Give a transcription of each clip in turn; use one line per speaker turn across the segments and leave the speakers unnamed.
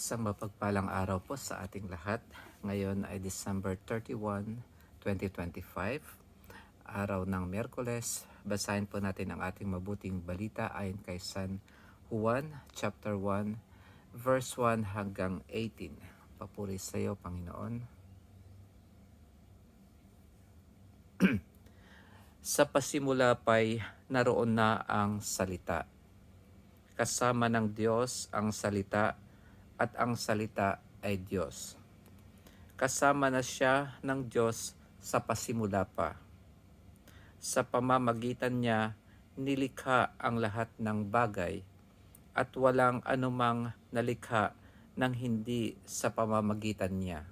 Isang mapagpalang araw po sa ating lahat. Ngayon ay December 31, 2025, araw ng Miyerkules. Basahin po natin ang ating mabuting balita ayon kay San Juan, chapter 1, verse 1 hanggang 18. Papuri sa iyo, Panginoon. Sa pasimula pa'y naroon na ang salita. Kasama ng Diyos ang salita at ang salita ay Diyos. Kasama na siya ng Diyos sa pasimula pa. Sa pamamagitan niya, nilikha ang lahat ng bagay at walang anumang nalikha ng hindi sa pamamagitan niya.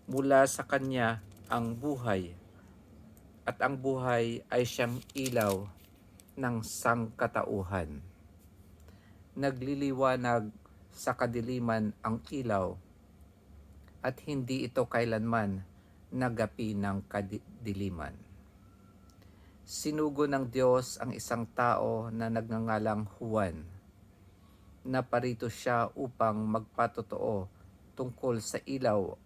Mula sa kanya ang buhay, at ang buhay ay siyang ilaw ng sangkatauhan. Nagliliwanag sa kadiliman ang ilaw at hindi ito kailanman nagapi ng kadiliman. Sinugo ng Diyos ang isang tao na nagngangalang Juan. Naparito siya upang magpatotoo tungkol sa ilaw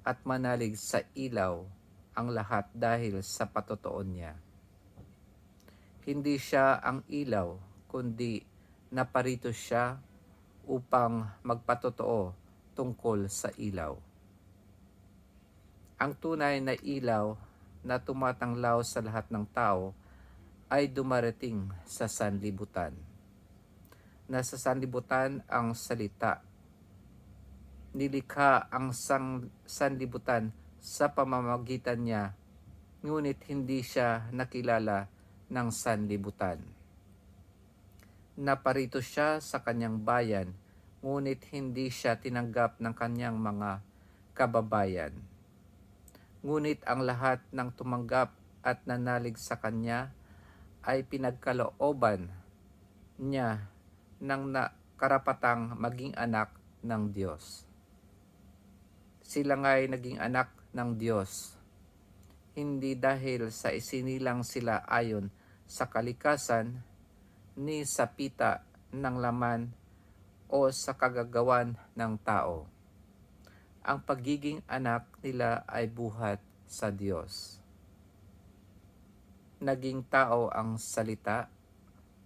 at manalig sa ilaw ang lahat dahil sa patotoo niya. Hindi siya ang ilaw, kundi naparito siya upang magpatotoo tungkol sa ilaw. Ang tunay na ilaw na tumatanglaw sa lahat ng tao ay dumarating sa sanlibutan. Nasa sanlibutan ang salita. Nilikha ang sanlibutan sa pamamagitan niya, ngunit hindi siya nakilala ng sanlibutan. Naparito siya sa kanyang bayan, ngunit hindi siya tinanggap ng kanyang mga kababayan. Ngunit ang lahat ng tumanggap at nanalig sa kanya ay pinagkalooban niya ng karapatang maging anak ng Diyos. Sila nga'y naging anak ng Diyos, hindi dahil sa isinilang sila ayon sa kalikasan, ni sa pita ng laman o sa kagagawan ng tao. Ang pagiging anak nila ay buhat sa Diyos. Naging tao ang salita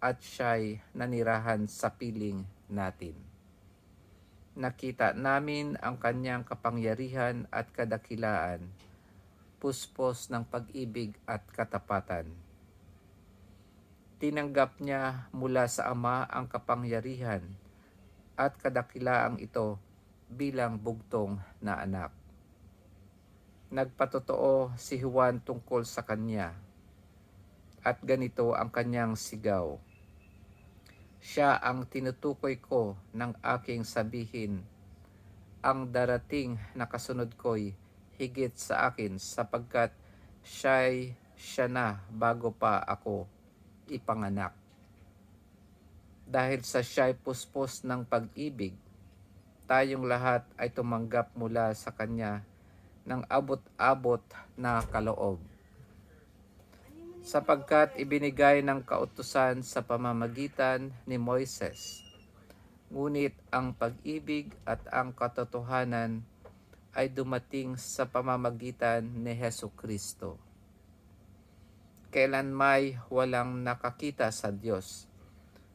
at siya'y nanirahan sa piling natin. Nakita namin ang kanyang kapangyarihan at kadakilaan, puspos ng pag-ibig at katapatan. Tinanggap niya mula sa Ama ang kapangyarihan at kadakilaang ito bilang bugtong na anak. Nagpatotoo si Juan tungkol sa kanya, at ganito ang kanyang sigaw. Siya ang tinutukoy ko ng aking sabihin, ang darating na kasunod ko'y higit sa akin sapagkat siya na bago pa ako ipanganak. Dahil sa siya'y puspos ng pag-ibig, tayong lahat ay tumanggap mula sa kanya ng abot-abot na kaloob. Sapagkat ibinigay ng kautusan sa pamamagitan ni Moises, ngunit ang pag-ibig at ang katotohanan ay dumating sa pamamagitan ni Hesukristo. Kailan may walang nakakita sa Diyos,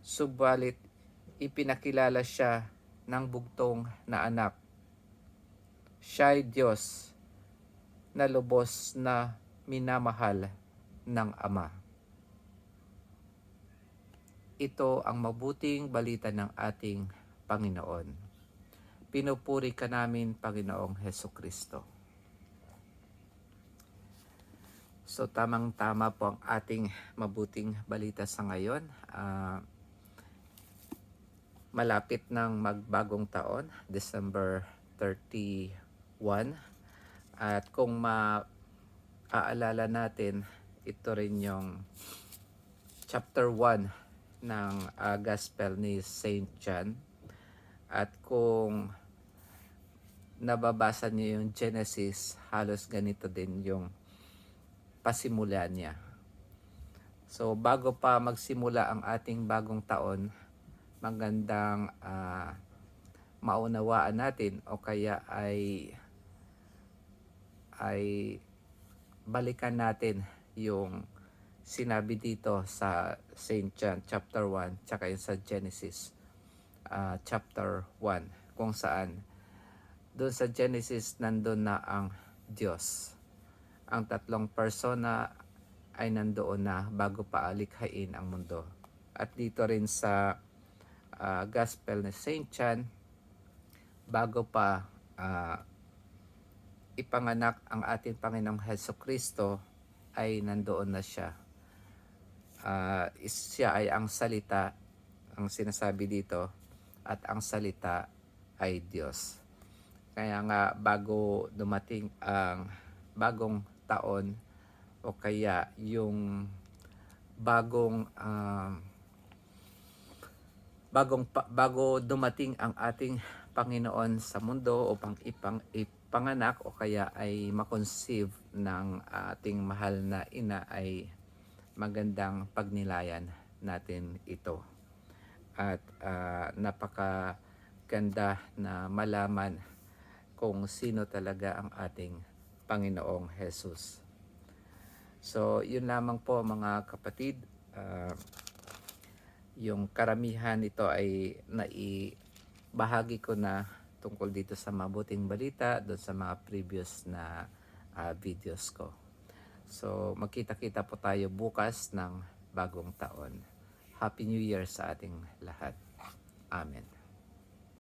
subalit ipinakilala siya ng bugtong na anak. Siya'y Diyos na lubos na minamahal ng Ama. Ito ang mabuting balita ng ating Panginoon. Pinupuri ka namin, Panginoong Hesukristo. So tamang-tama po ang ating mabuting balita sa ngayon. Malapit ng magbagong taon, December 31. At kung maaalala natin, ito rin yung chapter 1 ng Gospel ni Saint John. At kung nababasa niyo yung Genesis, halos ganito din yung pasimula niya. So bago pa magsimula ang ating bagong taon, magandang maunawaan natin o kaya ay balikan natin yung sinabi dito sa St. John chapter 1 tsaka yung sa Genesis chapter 1, kung saan doon sa Genesis nandun na ang Diyos. Ang tatlong persona ay nandoon na bago pa alikhain ang mundo. At dito rin sa Gospel ni St. John, bago pa ipanganak ang ating Panginoong Heso Kristo ay nandoon na siya. Siya ay ang salita, ang sinasabi dito, at ang salita ay Diyos. Kaya nga bago dumating ang bagong taon o kaya yung bago dumating ang ating Panginoon sa mundo upang ipanganak o kaya ay makonceive ng ating mahal na ina, ay magandang pagnilayan natin ito. At napakaganda na malaman kung sino talaga ang ating Panginoong Jesus. So, yun lamang po mga kapatid. Yung karamihan nito ay naibahagi ko na tungkol dito sa mabuting balita doon sa mga previous na videos ko. So, magkita-kita po tayo bukas ng bagong taon. Happy New Year sa ating lahat. Amen.